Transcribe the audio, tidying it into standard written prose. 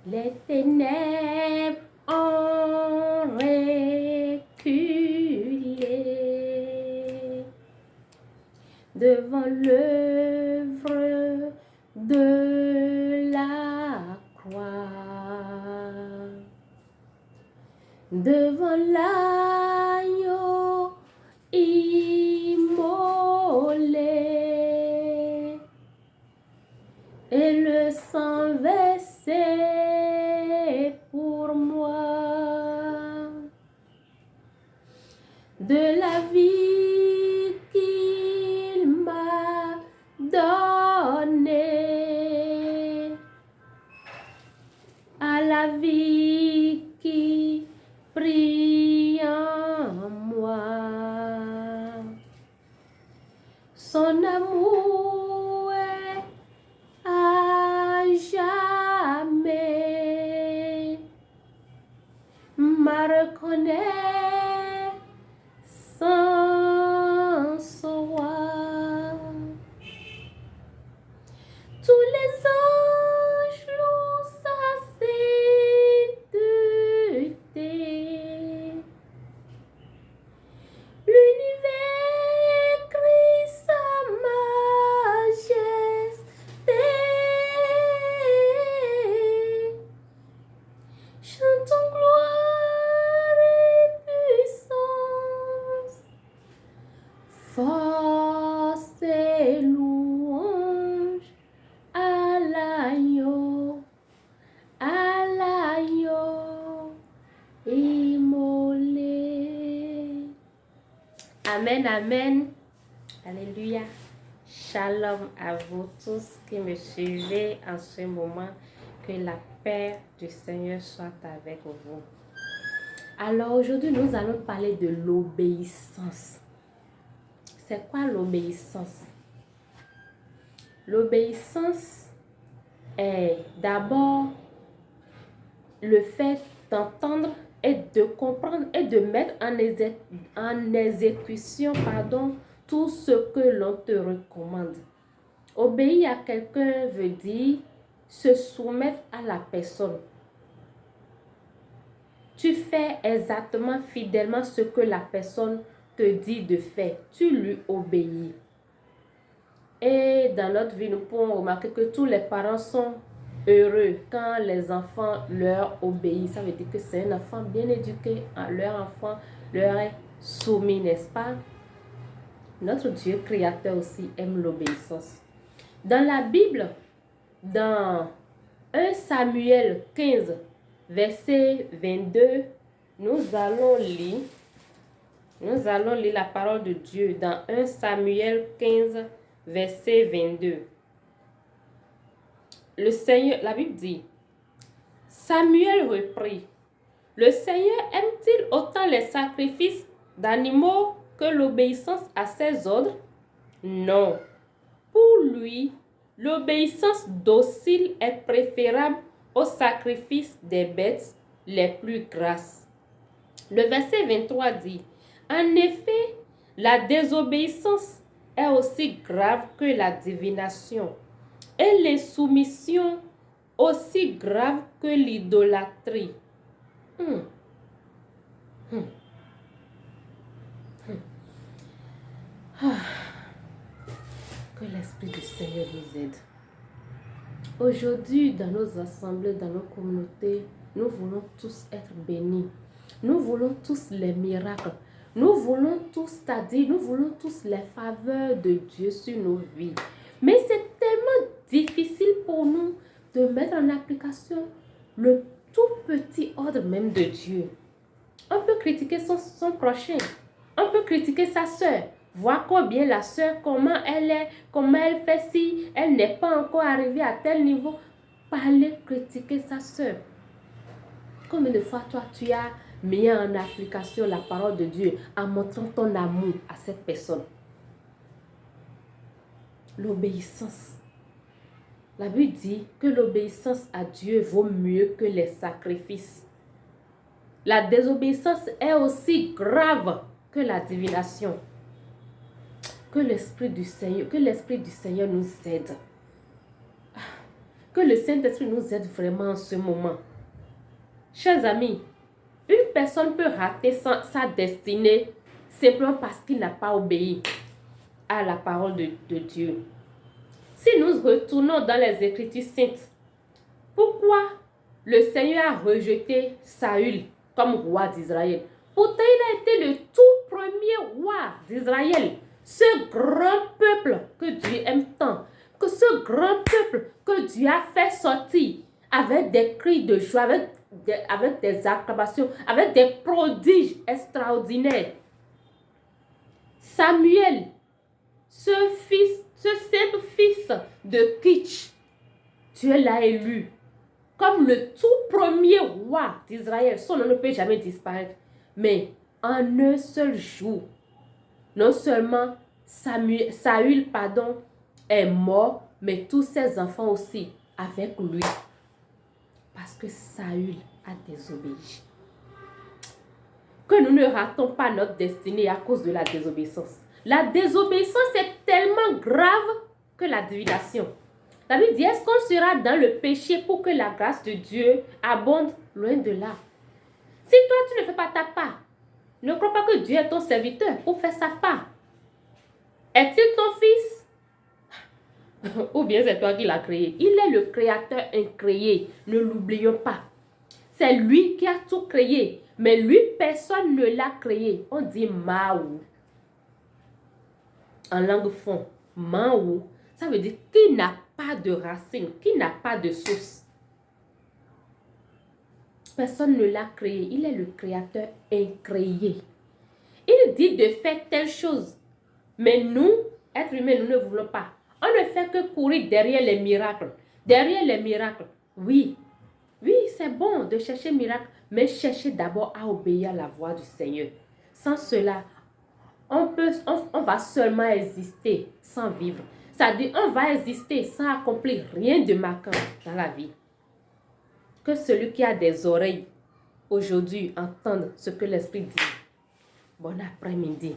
Les ténèbres ont reculé devant l'œuvre de la croix, devant l'agneau immolé et le sang versé pour moi, de la vie qu'il m'a donnée à la vie qui brille en moi. Son amour est à jamais, ma reconnaissance soit. Tous les anges louent sa sainteté. L'univers crie sa majesté. Chantons gloire et puissance, force et louange à l'agneau immolé. Amen, amen. Alléluia. Shalom à vous tous qui me suivez en ce moment. Que la paix du Seigneur soit avec vous. Alors aujourd'hui, nous allons parler de l'obéissance. C'est quoi l'obéissance? L'obéissance est d'abord le fait d'entendre et de comprendre et de mettre en exécution tout ce que l'on te recommande. Obéir à quelqu'un veut dire se soumettre à la personne. Tu fais exactement fidèlement ce que la personne te dit de faire. Tu lui obéis. Et dans notre vie, nous pouvons remarquer que tous les parents sont heureux quand les enfants leur obéissent. Ça veut dire que c'est un enfant bien éduqué. Leur enfant leur est soumis, n'est-ce pas? Notre Dieu créateur aussi aime l'obéissance. Dans la Bible, dans 1 Samuel 15, verset 22, nous allons lire la parole de Dieu dans 1 Samuel 15, verset 22. Le Seigneur, la Bible dit, Samuel reprit, le Seigneur aime-t-il autant les sacrifices d'animaux que l'obéissance à ses ordres? Non. Pour lui, l'obéissance docile est préférable au sacrifice des bêtes les plus grasses. Le verset 23 dit, en effet, la désobéissance est aussi grave que la divination, et l'insoumission aussi grave que l'idolâtrie. Que l'Esprit du Seigneur nous aide. Aujourd'hui, dans nos assemblées, dans nos communautés, nous voulons tous être bénis. Nous voulons tous les miracles. Nous voulons tous, c'est-à-dire, nous voulons tous les faveurs de Dieu sur nos vies. Mais c'est tellement difficile pour nous de mettre en application le tout petit ordre même de Dieu. On peut critiquer son prochain. On peut critiquer sa soeur. Voir combien la soeur, comment elle est, comment elle fait si elle n'est pas encore arrivée à tel niveau. Parler, critiquer sa soeur. Combien de fois toi tu as mis en application la parole de Dieu en montrant ton amour à cette personne? L'obéissance. La Bible dit que l'obéissance à Dieu vaut mieux que les sacrifices. La désobéissance est aussi grave que la divination. Que l'Esprit du Seigneur nous aide. Que le Saint-Esprit nous aide vraiment en ce moment. Chers amis, une personne peut rater sa destinée simplement parce qu'il n'a pas obéi à la parole de Dieu. Si nous retournons dans les Écritures saintes, pourquoi le Seigneur a rejeté Saül comme roi d'Israël? Pourtant, il a été le tout premier roi d'Israël. Ce grand peuple que Dieu aime tant, que ce grand peuple que Dieu a fait sortir avec des cris de joie, avec des acclamations, avec des prodiges extraordinaires. Samuel, ce simple fils de Kitch, Dieu l'a élu comme le tout premier roi d'Israël. Son nom ne peut jamais disparaître. Mais en un seul jour, non seulement Saül est mort, mais tous ses enfants aussi avec lui. Parce que Saül a désobéi. Que nous ne ratons pas notre destinée à cause de la désobéissance. La désobéissance est tellement grave que la divination. La Bible dit, est-ce qu'on sera dans le péché pour que la grâce de Dieu abonde? Loin de là. Si toi, tu ne fais pas ta part, ne crois pas que Dieu est ton serviteur pour faire sa part. Est-il ton fils? Ou bien c'est toi qui l'as créé? Il est le créateur incréé. Ne l'oublions pas. C'est lui qui a tout créé. Mais lui, personne ne l'a créé. On dit Maou. En langue fond, Maou, ça veut dire qui n'a pas de racine, qui n'a pas de source. Personne ne l'a créé. Il est le créateur incréé. Il dit de faire telle chose. Mais nous, êtres humains, nous ne voulons pas. On ne fait que courir derrière les miracles. Derrière les miracles. Oui, c'est bon de chercher miracle, mais cherchez d'abord à obéir à la voix du Seigneur. Sans cela, on va seulement exister sans vivre. C'est-à-dire, on va exister sans accomplir rien de marquant dans la vie. Que celui qui a des oreilles aujourd'hui entende ce que l'Esprit dit. Bon après-midi.